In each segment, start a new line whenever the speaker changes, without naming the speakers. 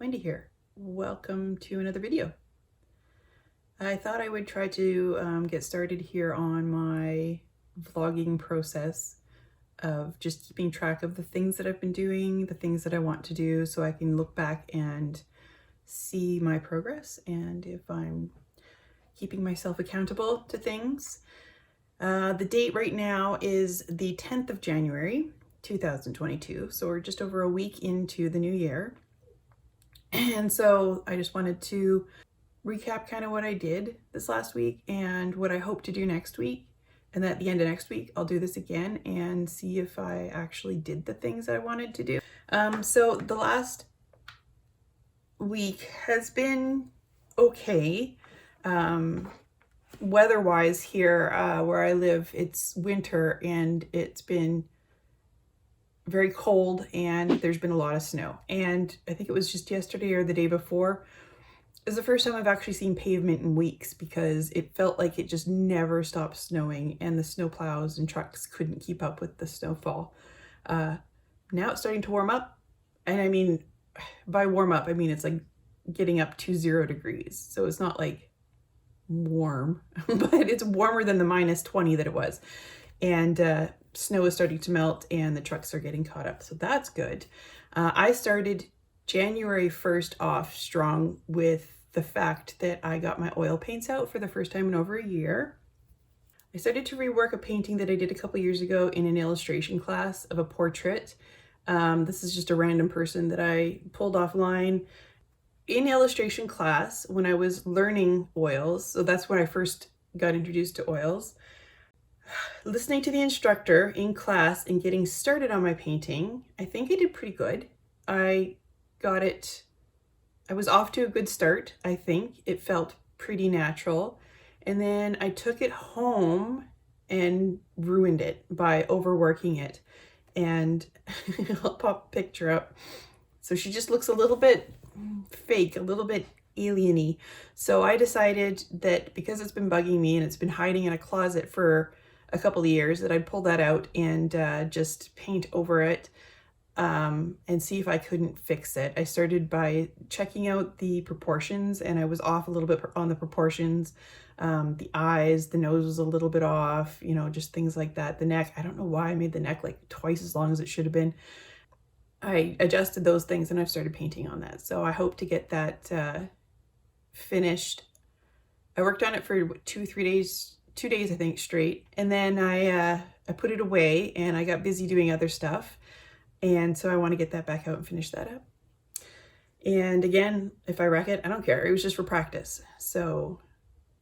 Wendy here. Welcome to another video. I thought I would try to get started here on my vlogging process of just keeping track of the things that I've been doing, the things that I want to do, so I can look back and see my progress and if I'm keeping myself accountable to things. The date right now is the 10th of January, 2022, so we're just over a week into the new year. And so I just wanted to recap kind of what I did this last week and what I hope to do next week. And at the end of next week, I'll do this again and see if I actually did the things I wanted to do. So the last week has been okay. Weather-wise here where I live, it's winter and it's been very cold and there's been a lot of snow. And I think it was just yesterday or the day before is the first time I've actually seen pavement in weeks, because it felt like it just never stopped snowing and the snowplows and trucks couldn't keep up with the snowfall. Now it's starting to warm up, and I mean, by warm up, I mean it's like getting up to 0 degrees. So it's not like warm, but it's warmer than the -20 that it was. And snow is starting to melt and the trucks are getting caught up. So that's good. I started January 1st off strong with the fact that I got my oil paints out for the first time in over a year. I started to rework a painting that I did a couple years ago in an illustration class of a portrait. This is just a random person that I pulled offline in illustration class when I was learning oils. So that's when I first got introduced to oils. Listening to the instructor in class and getting started on my painting, I think I did pretty good. I was off to a good start, I think. It felt pretty natural. And then I took it home and ruined it by overworking it. And I'll pop a picture up. So she just looks a little bit fake, a little bit alien-y. So I decided that because it's been bugging me and it's been hiding in a closet for a couple of years, that I'd pull that out and just paint over it and see if I couldn't fix it. I started by checking out the proportions, and I was off a little bit on the proportions. The eyes, the nose was a little bit off, you know, just things like that. The neck, I don't know why I made the neck like twice as long as it should have been. I adjusted those things and I've started painting on that. So I hope to get that finished. I worked on it for 2 days, I think, straight. And then I put it away and I got busy doing other stuff. And so I want to get that back out and finish that up. And again, if I wreck it, I don't care. It was just for practice. So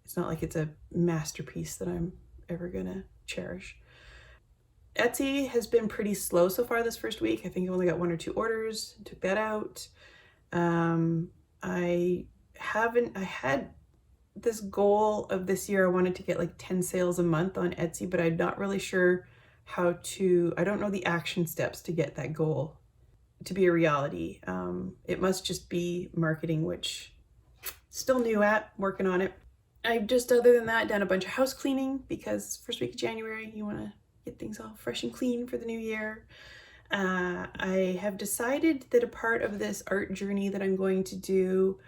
it's not like it's a masterpiece that I'm ever gonna cherish. Etsy has been pretty slow so far this first week. I think I only got 1 or 2 orders, took that out. I had this goal of this year. I wanted to get like 10 sales a month on Etsy, but I'm not really sure I don't know the action steps to get that goal to be a reality. It must just be marketing, which still new at, working on it. I've just, other than that, done a bunch of house cleaning, because first week of January, you want to get things all fresh and clean for the new year. I have decided that a part of this art journey that I'm going to do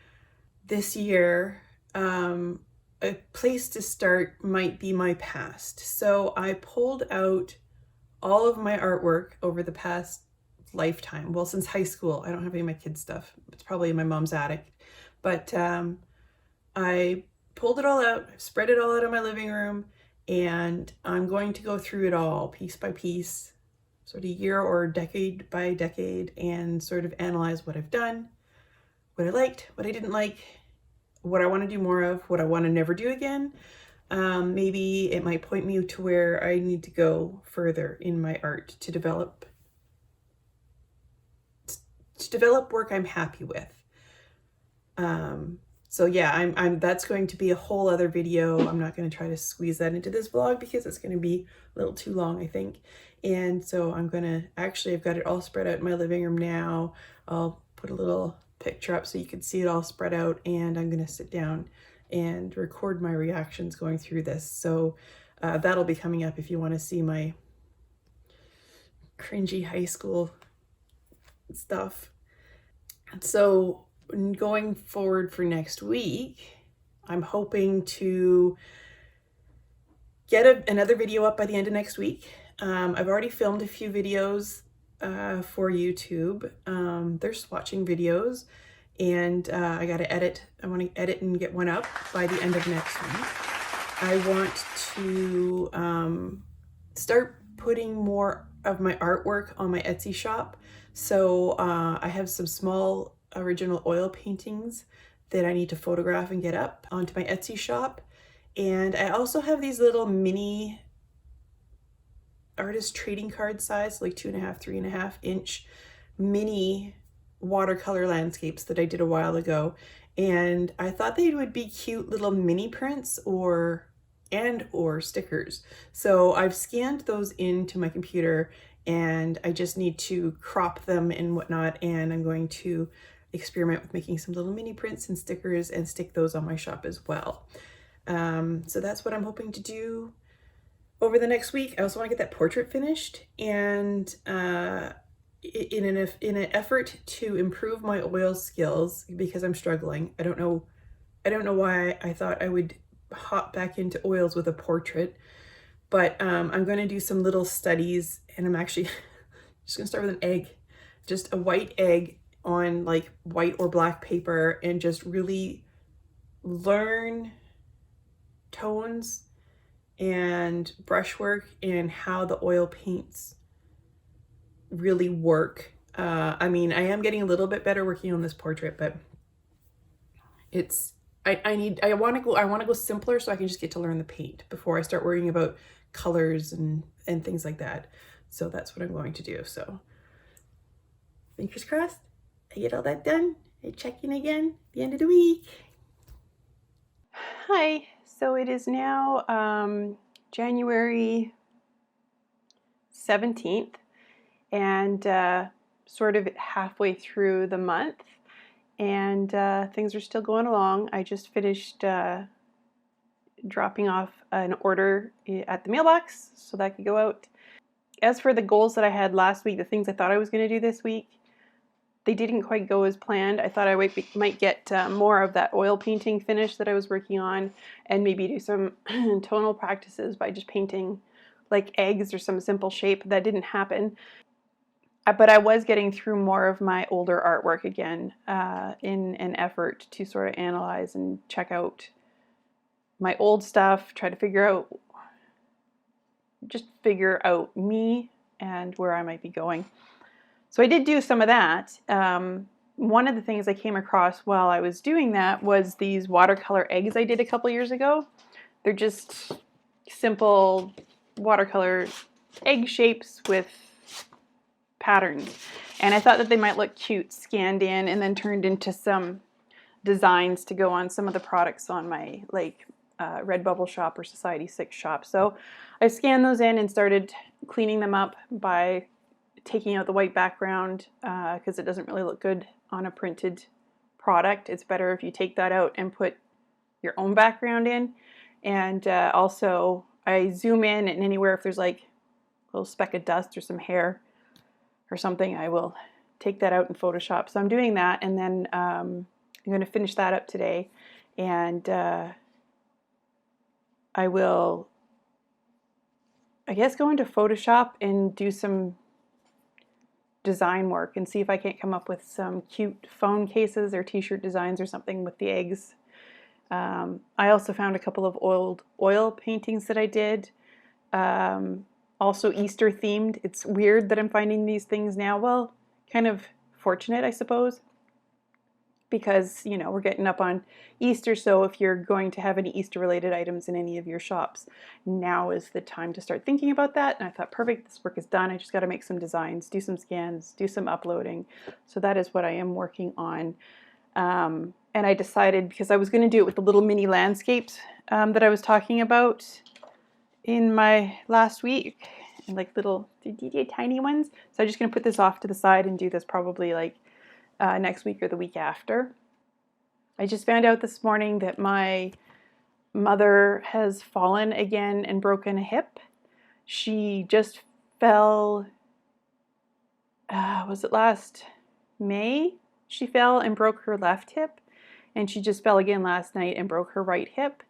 this year, a place to start might be my past. So I pulled out all of my artwork over the past lifetime. Well, since high school. I don't have any of my kids' stuff. It's probably in my mom's attic. But I pulled it all out, spread it all out in my living room, and I'm going to go through it all piece by piece, sort of year or decade by decade, and sort of analyze what I've done, what I liked, what I didn't like, what I want to do more of, what I want to never do again. Maybe it might point me to where I need to go further in my art to develop work I'm happy with. So yeah, that's going to be a whole other video. I'm not going to try to squeeze that into this vlog because it's going to be a little too long, I think. And so I've got it all spread out in my living room now. I'll put a little picture up so you can see it all spread out, and I'm going to sit down and record my reactions going through this. So that'll be coming up if you want to see my cringy high school stuff. So going forward for next week, I'm hoping to get another video up by the end of next week. I've already filmed a few videos for YouTube. They're swatching videos, and I got to edit. I want to edit and get one up by the end of next week. I want to start putting more of my artwork on my Etsy shop. So I have some small original oil paintings that I need to photograph and get up onto my Etsy shop. And I also have these little mini artist trading card size, like 2.5, 3.5 inch mini watercolor landscapes that I did a while ago. And I thought they would be cute little mini prints or stickers. So I've scanned those into my computer, and I just need to crop them and whatnot. And I'm going to experiment with making some little mini prints and stickers and stick those on my shop as well. So that's what I'm hoping to do over the next week. I also want to get that portrait finished, and in an effort to improve my oil skills, because I'm struggling. I don't know why I thought I would hop back into oils with a portrait, but I'm going to do some little studies, and I'm actually just going to start with an egg, just a white egg on like white or black paper, and just really learn tones and brushwork and how the oil paints really work. I mean, I am getting a little bit better working on this portrait, but it's I want to go simpler so I can just get to learn the paint before I start worrying about colors and things like that. So that's what I'm going to do. So fingers crossed I get all that done. I check in again at the end of the week. Hi, so it is now January 17th, and sort of halfway through the month, and things are still going along. I just finished dropping off an order at the mailbox so that could go out. As for the goals that I had last week, the things I thought I was going to do this week, they didn't quite go as planned. I thought I might get more of that oil painting finish that I was working on, and maybe do some tonal practices by just painting like eggs or some simple shape. That didn't happen. But I was getting through more of my older artwork again in an effort to sort of analyze and check out my old stuff, try to figure out me and where I might be going. So I did do some of that. One of the things I came across while I was doing that was these watercolor eggs I did a couple years ago. They're just simple watercolor egg shapes with patterns. And I thought that they might look cute scanned in and then turned into some designs to go on some of the products on my Redbubble shop or Society 6 shop. So I scanned those in and started cleaning them up by taking out the white background because it doesn't really look good on a printed product. It's better if you take that out and put your own background in. And also I zoom in, and anywhere if there's like a little speck of dust or some hair or something, I will take that out in Photoshop. So I'm doing that, and then I'm going to finish that up today, and I will, I guess, go into Photoshop and do some design work and see if I can't come up with some cute phone cases or t-shirt designs or something with the eggs. I also found a couple of oil paintings that I did, also Easter themed. It's weird that I'm finding these things now. Well, kind of fortunate, I suppose, because, you know, we're getting up on Easter, so if you're going to have any Easter related items in any of your shops, now is the time to start thinking about that. And I thought, perfect, this work is done. I just got to make some designs, do some scans, do some uploading. So that is what I am working on. And I decided, because I was going to do it with the little mini landscapes that I was talking about in my last week, and like little tiny ones. So I'm just going to put this off to the side and do this probably like next week or the week after. I just found out this morning that my mother has fallen again and broken a hip. She just fell, was it last May?
She fell and broke her left hip, and she just fell again last night and broke her right hip.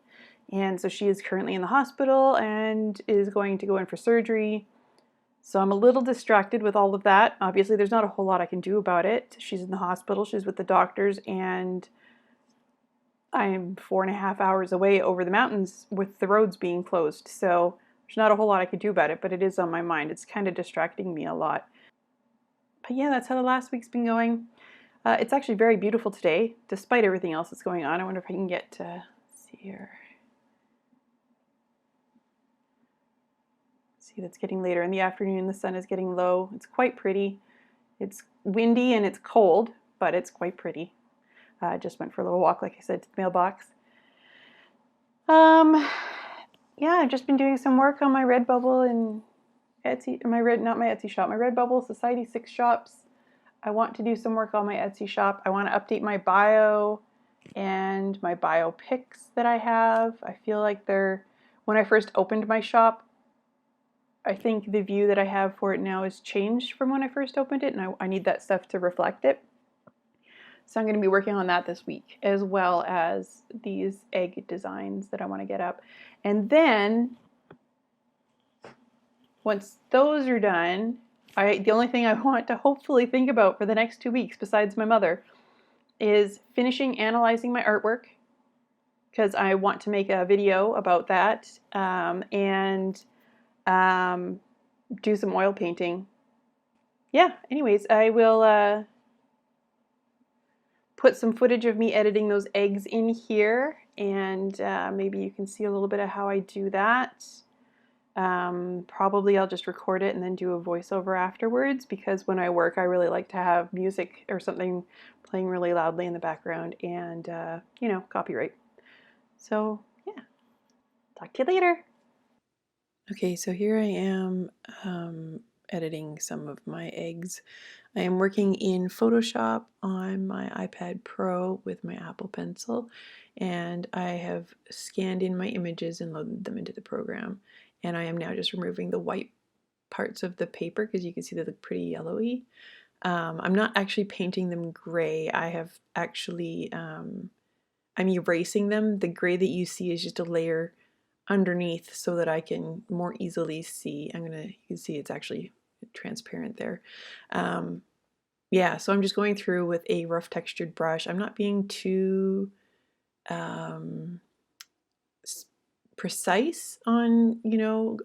And so she is currently in the hospital and is going to go in for surgery. So I'm a little distracted with all of that. Obviously, there's not a whole lot I can do about it. She's in the hospital, she's with the doctors, and I'm 4.5 hours away over the mountains with the roads being closed. So there's not a whole lot I could do about it, but it is on my mind. It's kind of distracting me a lot. But yeah, that's how the last week's been going. It's actually very beautiful today, despite everything else that's going on. I wonder if I can get to see here. See, that's getting later in the afternoon. The sun is getting low. It's quite pretty. It's windy and it's cold, but it's quite pretty. I just went for a little walk, like I said, to the mailbox. Yeah, I've just been doing some work on my Redbubble and Etsy. Not my Etsy shop, my Redbubble Society 6 shops. I want to do some work on my Etsy shop. I want to update my bio and my bio pics that I have. I feel like when I first opened my shop, I think the view that I have for it now has changed from when I first opened it, and I need that stuff to reflect it. So I'm going to be working on that this week, as well as these egg designs that I want to get up. And then, once those are done, the only thing I want to hopefully think about for the next 2 weeks, besides my mother, is finishing analyzing my artwork, because I want to make a video about that, and do some oil painting. Yeah, anyways, I will put some footage of me editing those eggs in here, and maybe you can see a little bit of how I do that. Probably I'll just record it and then do a voiceover afterwards, because when I work I really like to have music or something playing really loudly in the background, and copyright. So yeah, talk to you later. Okay, so here I am editing some of my eggs. I am working in Photoshop on my iPad Pro with my Apple Pencil, and I have scanned in my images and loaded them into the program. And I am now just removing the white parts of the paper, because you can see they look pretty yellowy. I'm not actually painting them gray. I have actually, I'm erasing them. The gray that you see is just a layer underneath so that I can more easily see. You can see it's actually transparent there. Yeah, so I'm just going through with a rough textured brush. I'm not being too precise on,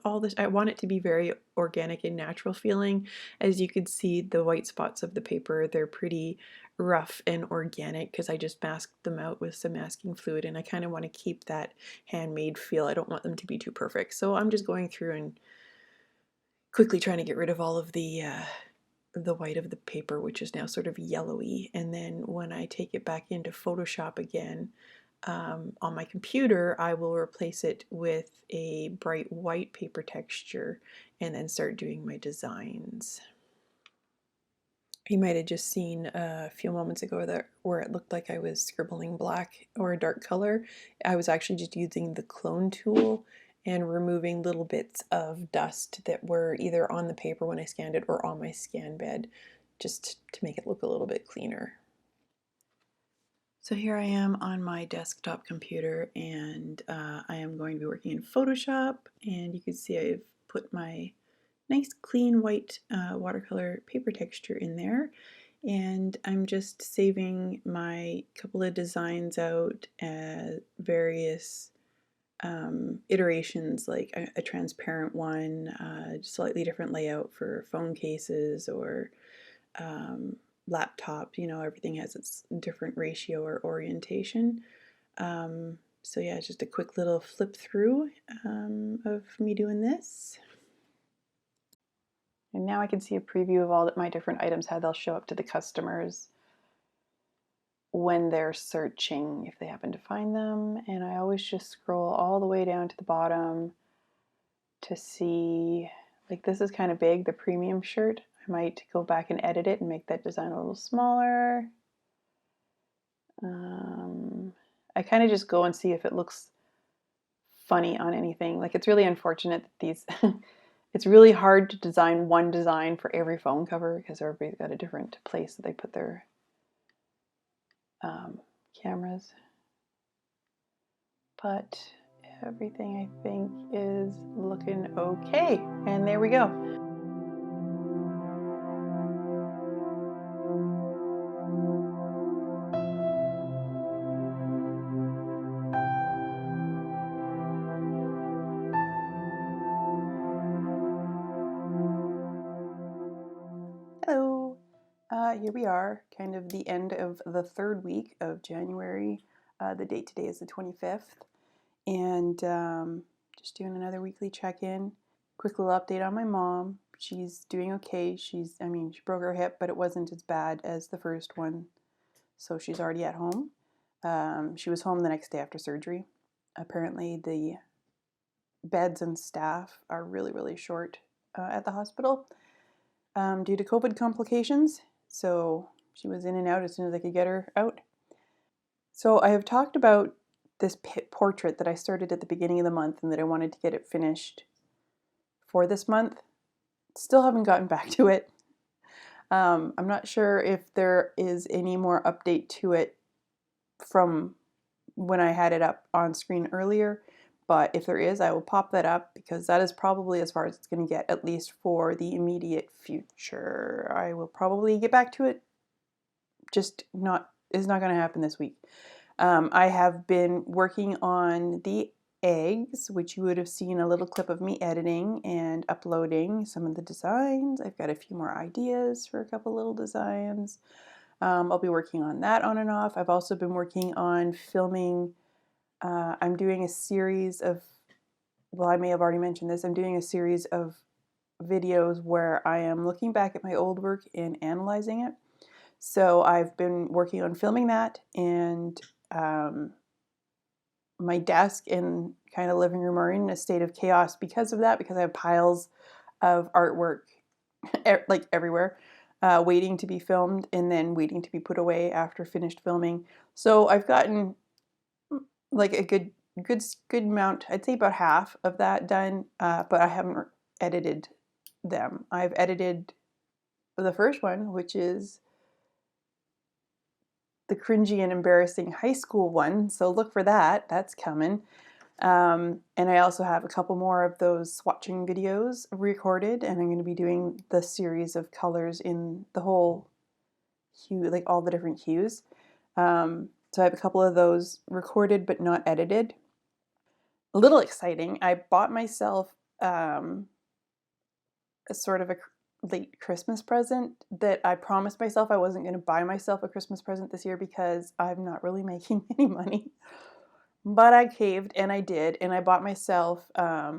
all this. I want it to be very organic and natural feeling. As you can see, the white spots of the paper, they're pretty rough and organic because I just masked them out with some masking fluid, and I kind of want to keep that handmade feel. I don't want them to be too perfect. So I'm just going through and quickly trying to get rid of all of the white of the paper, which is now sort of yellowy. And then when I take it back into Photoshop again, on my computer, I will replace it with a bright white paper texture and then start doing my designs. You might have just seen a few moments ago where it looked like I was scribbling black or a dark color. I was actually just using the clone tool and removing little bits of dust that were either on the paper when I scanned it or on my scan bed, just to make it look a little bit cleaner. So here I am on my desktop computer, and I am going to be working in Photoshop, and you can see I've put my nice clean white watercolor paper texture in there, and I'm just saving my couple of designs out at various iterations, like a transparent one, slightly different layout for phone cases or laptop. Everything has its different ratio or orientation. So yeah, it's just a quick little flip through of me doing this. And now I can see a preview of all my different items, how they'll show up to the customers when they're searching, if they happen to find them. And I always just scroll all the way down to the bottom to see, like, this is kind of big, the premium shirt. I might go back and edit it and make that design a little smaller. I kind of just go and see if it looks funny on anything. Like, it's really unfortunate that these it's really hard to design one design for every phone cover, because everybody's got a different place that they put their cameras. But everything I think is looking okay. And there we go. Hello. Here we are, kind of the end of the third week of January. The date today is the 25th. And just doing another weekly check-in. Quick little update on my mom. She's doing okay. She broke her hip, but it wasn't as bad as the first one. So she's already at home. She was home the next day after surgery. Apparently the beds and staff are really, really short at the hospital due to COVID complications. So she was in and out as soon as I could get her out. So I have talked about this portrait that I started at the beginning of the month and that I wanted to get it finished for this month. Still haven't gotten back to it. I'm not sure if there is any more update to it from when I had it up on screen earlier, but if there is, I will pop that up because that is probably as far as it's going to get, at least for the immediate future. I will probably get back to it, just it's not going to happen this week. I have been working on the eggs, which you would have seen a little clip of me editing and uploading some of the designs. I've got a few more ideas for a couple little designs. I'll be working on that on and off. I've also been working on filming. I'm doing a series of, well, I may have already mentioned this. I'm doing a series of videos where I am looking back at my old work and analyzing it. So I've been working on filming that, and my desk and kind of living room are in a state of chaos because of that, because I have piles of artwork like everywhere, waiting to be filmed and then waiting to be put away after finished filming. So I've gotten like a good amount, I'd say about half of that done, but I haven't edited them. I've edited the first one, which is the cringy and embarrassing high school one, so look for that. That's coming. And I also have a couple more of those swatching videos recorded, and I'm going to be doing the series of colors in the whole hue, like all the different hues. So I have a couple of those recorded but not edited. A little exciting. I bought myself a sort of a late Christmas present that I promised myself I wasn't going to buy myself a Christmas present this year because I'm not really making any money. But I caved and I did, and I bought myself a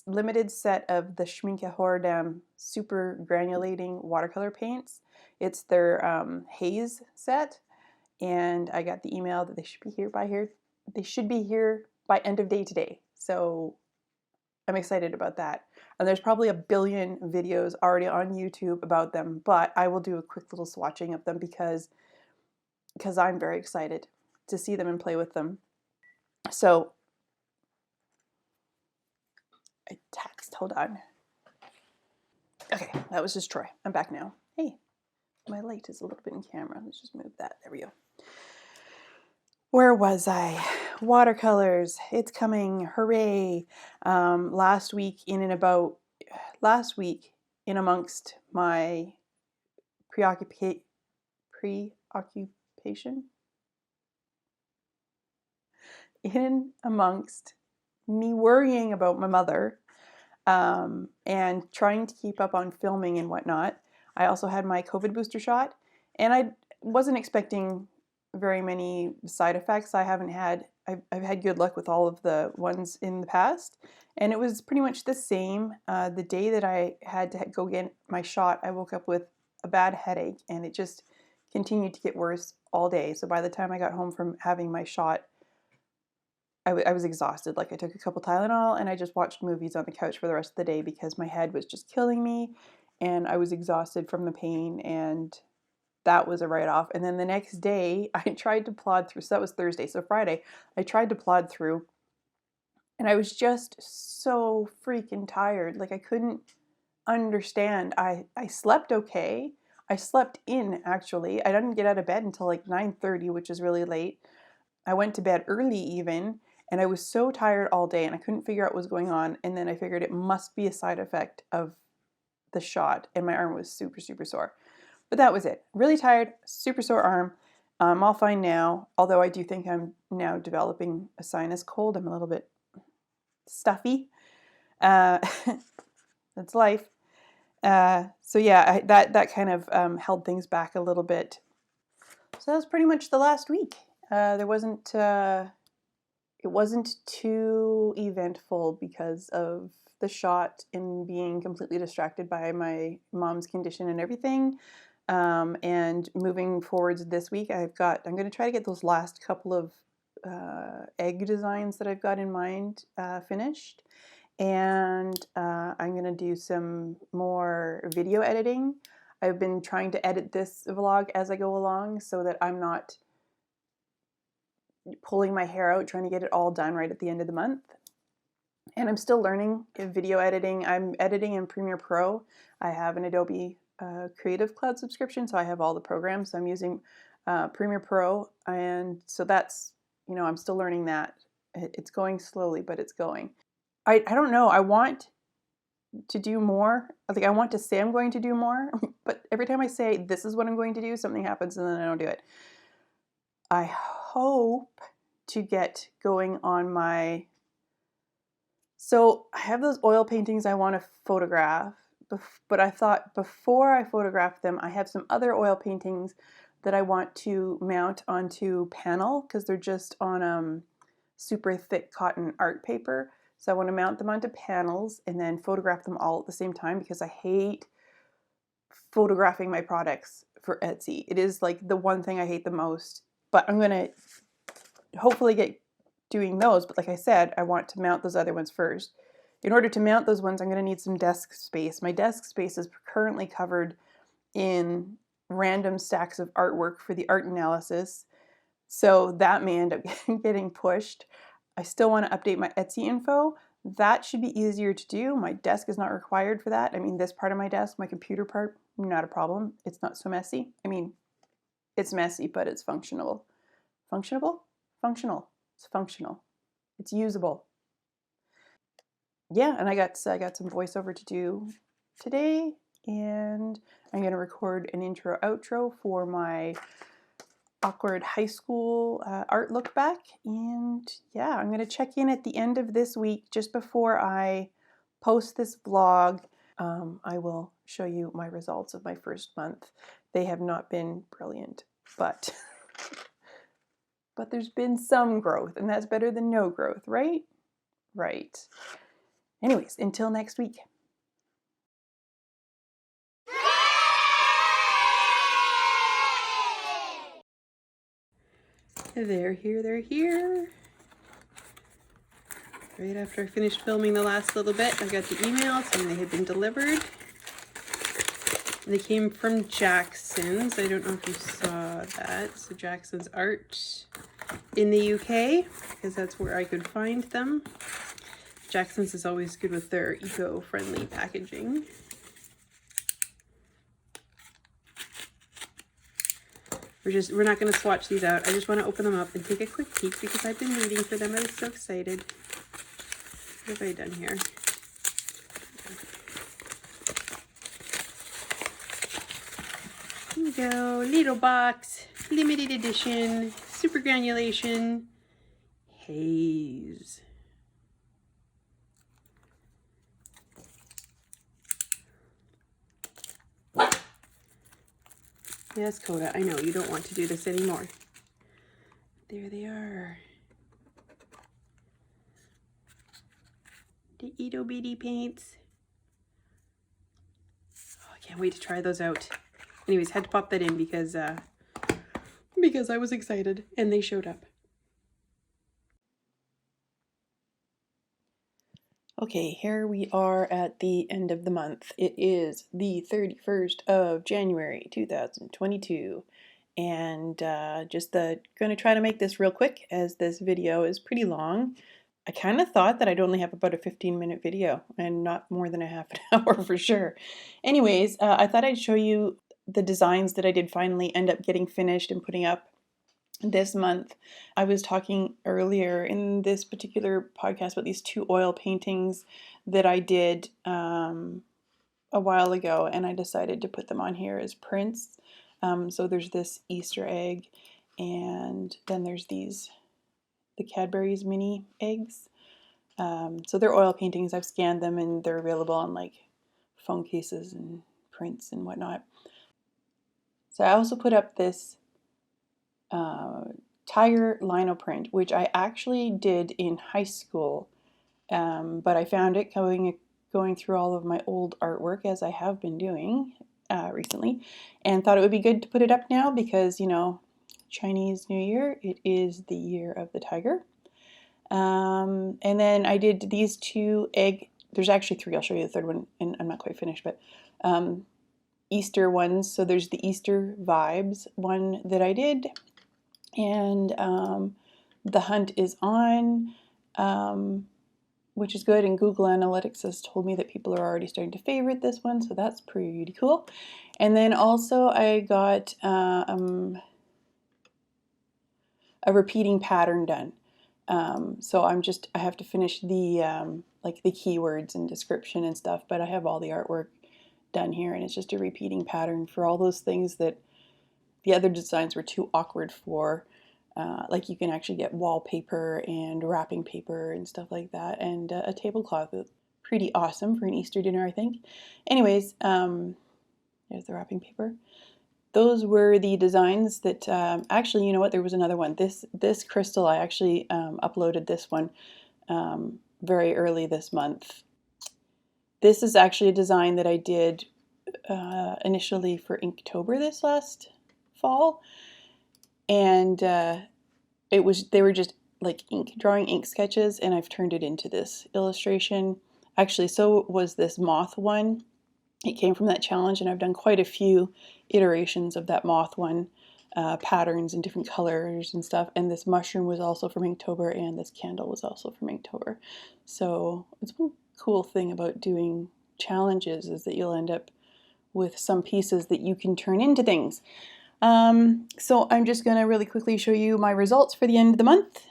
limited set of the Schminke Hordam super granulating watercolor paints. It's their haze set, and I got the email that they should be here by here. They should be here by end of day today. So I'm excited about that. And there's probably a billion videos already on YouTube about them, but I will do a quick little swatching of them because I'm very excited to see them and play with them. So I text, hold on. Okay, that was just Troy. I'm back now. Hey, my light is a little bit in camera. Let's just move that. There we go. Where was I? Watercolors. It's coming. Hooray. Last week in amongst my preoccupation, in amongst me worrying about my mother, and trying to keep up on filming and whatnot, I also had my COVID booster shot, and I wasn't expecting very many side effects. I've had good luck with all of the ones in the past, and it was pretty much the same. The day that I had to go get my shot, I woke up with a bad headache, and it just continued to get worse all day. So by the time I got home from having my shot, I was exhausted. Like, I took a couple Tylenol and I just watched movies on the couch for the rest of the day because my head was just killing me and I was exhausted from the pain, and that was a write-off. And then the next day I tried to plod through. So that was Thursday. So Friday I tried to plod through and I was just so freaking tired. Like, I couldn't understand. I slept okay. I slept in, actually. I didn't get out of bed until like 9:30, which is really late. I went to bed early even, and I was so tired all day and I couldn't figure out what was going on. And then I figured it must be a side effect of the shot, and my arm was super, super sore. But that was it. Really tired, super sore arm. I'm all fine now, although I do think I'm now developing a sinus cold. I'm a little bit stuffy. Uh, that's life. So yeah, that kind of held things back a little bit. So that was pretty much the last week. There wasn't it wasn't too eventful because of the shot and being completely distracted by my mom's condition and everything. And moving forwards this week, I'm going to try to get those last couple of egg designs that I've got in mind finished. And I'm going to do some more video editing. I've been trying to edit this vlog as I go along so that I'm not pulling my hair out trying to get it all done right at the end of the month. And I'm still learning video editing. I'm editing in Premiere Pro. I have an Adobe Creative Cloud subscription, so I have all the programs. So I'm using Premiere Pro, and so that's, I'm still learning that. It's going slowly, but it's going. I don't know. I want to do more. Like, I want to say I'm going to do more, but every time I say this is what I'm going to do, something happens and then I don't do it. I hope to get going on my... So I have those oil paintings I want to photograph, but I thought before I photograph them, I have some other oil paintings that I want to mount onto panel because they're just on super thick cotton art paper. So I want to mount them onto panels and then photograph them all at the same time because I hate photographing my products for Etsy. It is like the one thing I hate the most, but I'm going to hopefully get doing those. But like I said, I want to mount those other ones first. In order to mount those ones, I'm going to need some desk space. My desk space is currently covered in random stacks of artwork for the art analysis. So that may end up getting pushed. I still want to update my Etsy info. That should be easier to do. My desk is not required for that. I mean, this part of my desk, my computer part, not a problem. It's not so messy. I mean, it's messy, but it's functional. Functional? Functional. It's functional. It's usable. Yeah, and I got some voiceover to do today, and I'm going to record an intro outro for my awkward high school art look back. And yeah, I'm going to check in at the end of this week just before I post this vlog. I will show you my results of my first month. They have not been brilliant, but there's been some growth, and that's better than no growth, right? Right. Anyways, until next week.
They're here. Right after I finished filming the last little bit, I got the email saying they had been delivered. They came from Jackson's. I don't know if you saw that. So Jackson's Art in the UK, because that's where I could find them. Jackson's is always good with their eco-friendly packaging. We're not going to swatch these out. I just want to open them up and take a quick peek because I've been waiting for them. I was so excited. What have I done here? Here we go. Little box. Limited edition. Super granulation. Haze. Yes, Coda, I know you don't want to do this anymore. There they are. The itty bitty paints. Oh, I can't wait to try those out. Anyways, had to pop that in because I was excited and they showed up. Okay, here we are at the end of the month. It is the 31st of January 2022, and going to try to make this real quick as this video is pretty long. I kind of thought that I'd only have about a 15-minute video and not more than a half an hour for sure. Anyways, I thought I'd show you
the designs that I did finally end up getting finished and putting up this month. I was talking earlier in this particular podcast about these 2 oil paintings that I did a while ago, and I decided to put them on here as prints. So there's this Easter egg, and then there's the Cadbury's mini eggs. So they're oil paintings. I've scanned them and they're available on like phone cases and prints and whatnot. So I also put up this tiger lino print, which I actually did in high school, but I found it going through all of my old artwork, as I have been doing recently, and thought it would be good to put it up now because, Chinese New Year, it is the year of the tiger. And then I did these 2 there's actually 3, I'll show you the third one, and I'm not quite finished, but Easter ones. So there's the Easter vibes one that I did, and the hunt is on, which is good, and Google Analytics has told me that people are already starting to favorite this one, so that's pretty cool. And then also I got a repeating pattern done. So I have to finish the like the keywords and description and stuff, but I have all the artwork done here, and it's just a repeating pattern for all those things that the other designs were too awkward for. Like you can actually get wallpaper and wrapping paper and stuff like that, and a tablecloth is pretty awesome for an Easter dinner, I think. Anyways, there's the wrapping paper. Those were the designs that, actually, you know what, there was another one. This crystal, I actually uploaded this one very early this month. This is actually a design that I did initially for Inktober this last fall, and they were just like drawing ink sketches, and I've turned it into this illustration. Actually, so was this moth one. It came from that challenge, and I've done quite a few iterations of that moth one, patterns in different colors and stuff. And this mushroom was also from Inktober, and this candle was also from Inktober. So it's one cool thing about doing challenges is that you'll end up with some pieces that you can turn into things. So I'm just going to really quickly show you my results for the end of the month.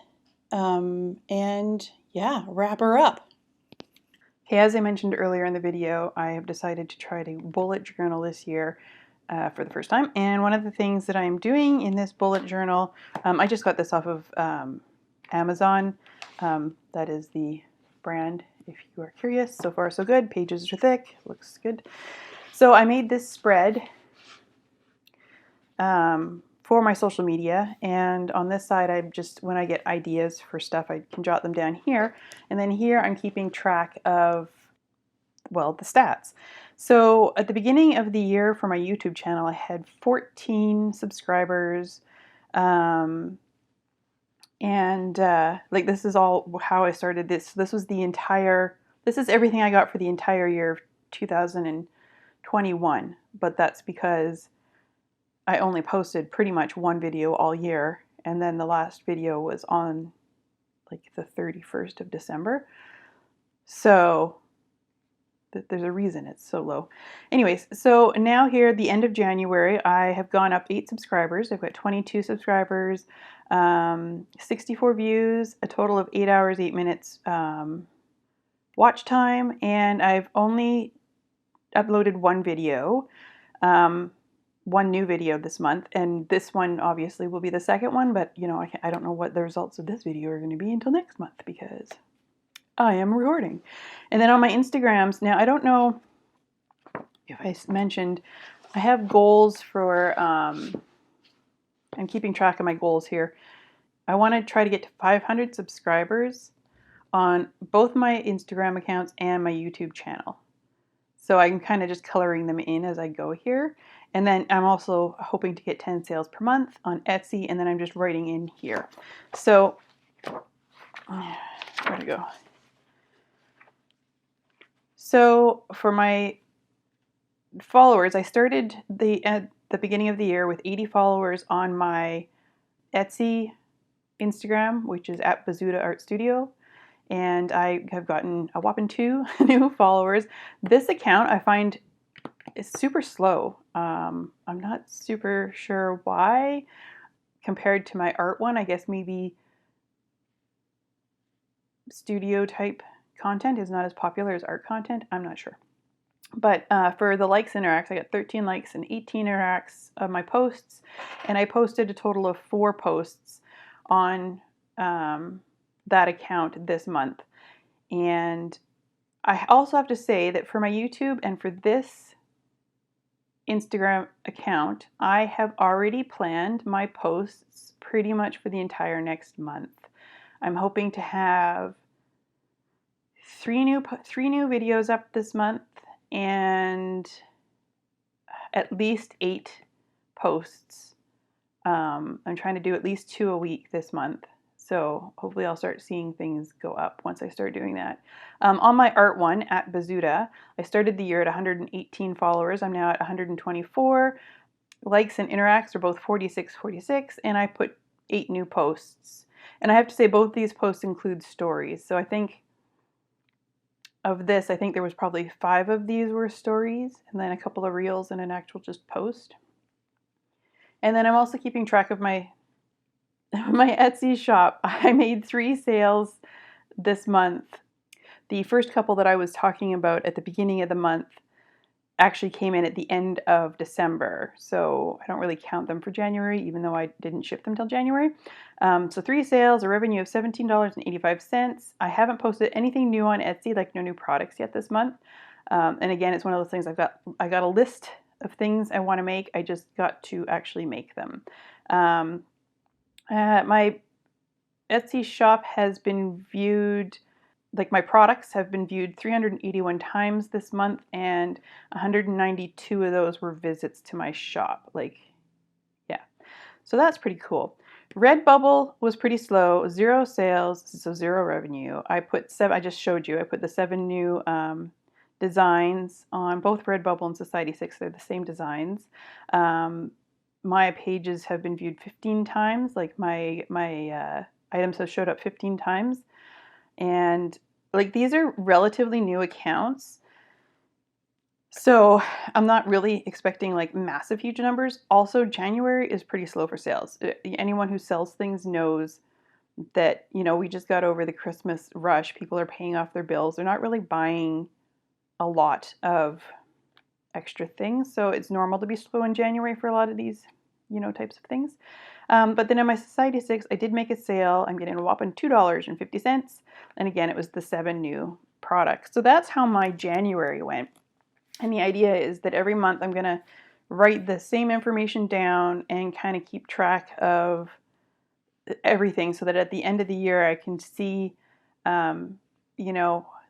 And yeah, wrap her up. Okay, as I mentioned earlier in the video, I have decided to try to bullet journal this year for the first time. And one of the things that I'm doing in this bullet journal, I just got this off of Amazon. That is the brand, if you are curious. So far, so good. Pages are thick. Looks good. So I made this spread for my social media, and on this side when I get ideas for stuff, I can jot them down here, and then here I'm keeping track of, well, the stats. So at the beginning of the year for my YouTube channel, I had 14 subscribers, and like this is all how I started this. This is everything I got for the entire year of 2021, but that's because I only posted pretty much one video all year, and then the last video was on like the 31st of December. So there's a reason it's so low. Anyways, so now here at the end of January, I have gone up 8 subscribers. I've got 22 subscribers, 64 views, a total of 8 hours, 8 minutes watch time, and I've only uploaded one video. One new video this month, and this one obviously will be the second one, but I don't know what the results of this video are going to be until next month because I am recording. And then on my Instagrams, now I don't know if I mentioned, I have goals for, I'm keeping track of my goals here. I want to try to get to 500 subscribers on both my Instagram accounts and my YouTube channel. So I'm kind of just coloring them in as I go here. And then I'm also hoping to get 10 sales per month on Etsy, and then I'm just writing in here. So, where'd it go? So for my followers, I started at the beginning of the year with 80 followers on my Etsy Instagram, which is at Bazooda Art Studio. And I have gotten a whopping 2 new followers. This account I find is super slow. I'm not super sure why compared to my art one. I guess maybe studio type content is not as popular as art content. I'm not sure. But for the likes and interacts, I got 13 likes and 18 interacts of my posts. And I posted a total of 4 posts on that account this month. And I also have to say that for my YouTube and for this Instagram account, I have already planned my posts pretty much for the entire next month. I'm hoping to have three new videos up this month and at least 8 posts. I'm trying to do at least 2 a week this month. So hopefully I'll start seeing things go up once I start doing that. On my art one at Bazuda, I started the year at 118 followers. I'm now at 124. Likes and interacts are both 46, and I put 8 new posts. And I have to say both these posts include stories. So I think of this, I think there was probably 5 of these were stories, and then a couple of reels and an actual just post. And then I'm also keeping track of my Etsy shop. I made 3 sales this month. The first couple that I was talking about at the beginning of the month actually came in at the end of December. So I don't really count them for January, even though I didn't ship them till January. So 3 sales, a revenue of $17.85. I haven't posted anything new on Etsy, like no new products yet this month. And again, it's one of those things I got a list of things I want to make. I just got to actually make them. My Etsy shop has been viewed, like my products have been viewed 381 times this month, and 192 of those were visits to my shop. Like, yeah. So that's pretty cool. Redbubble was pretty slow, 0 sales, so 0 revenue. I just showed you, I put the 7 new designs on both Redbubble and Society6. They're the same designs. My pages have been viewed 15 times. Like my items have showed up 15 times. And like these are relatively new accounts. So I'm not really expecting like massive huge numbers. Also, January is pretty slow for sales. Anyone who sells things knows that, we just got over the Christmas rush. People are paying off their bills. They're not really buying a lot of extra things. So it's normal to be slow in January for a lot of these, types of things. But then in my Society6, I did make a sale. I'm getting a whopping $2.50. And again, it was the 7 new products. So that's how my January went. And the idea is that every month I'm going to write the same information down and kind of keep track of everything so that at the end of the year I can see,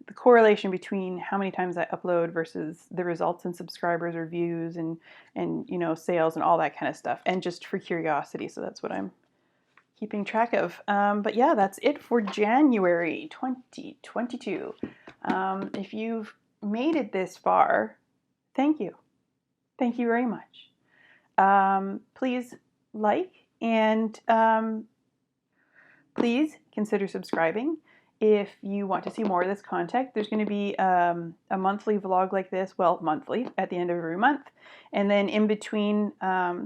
the correlation between how many times I upload versus the results in subscribers or views and sales and all that kind of stuff. And just for curiosity. So that's what I'm keeping track of. But yeah, that's it for January 2022. If you've made it this far, thank you. Thank you very much. Please like and please consider subscribing. If you want to see more of this content, there's going to be a monthly vlog like this, well, monthly, at the end of every month. And then in between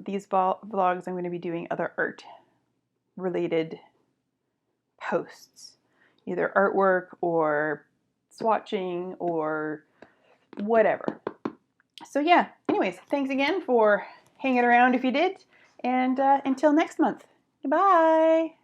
these vlogs, I'm going to be doing other art-related posts, either artwork or swatching or whatever. So yeah, anyways, thanks again for hanging around if you did, and until next month, goodbye!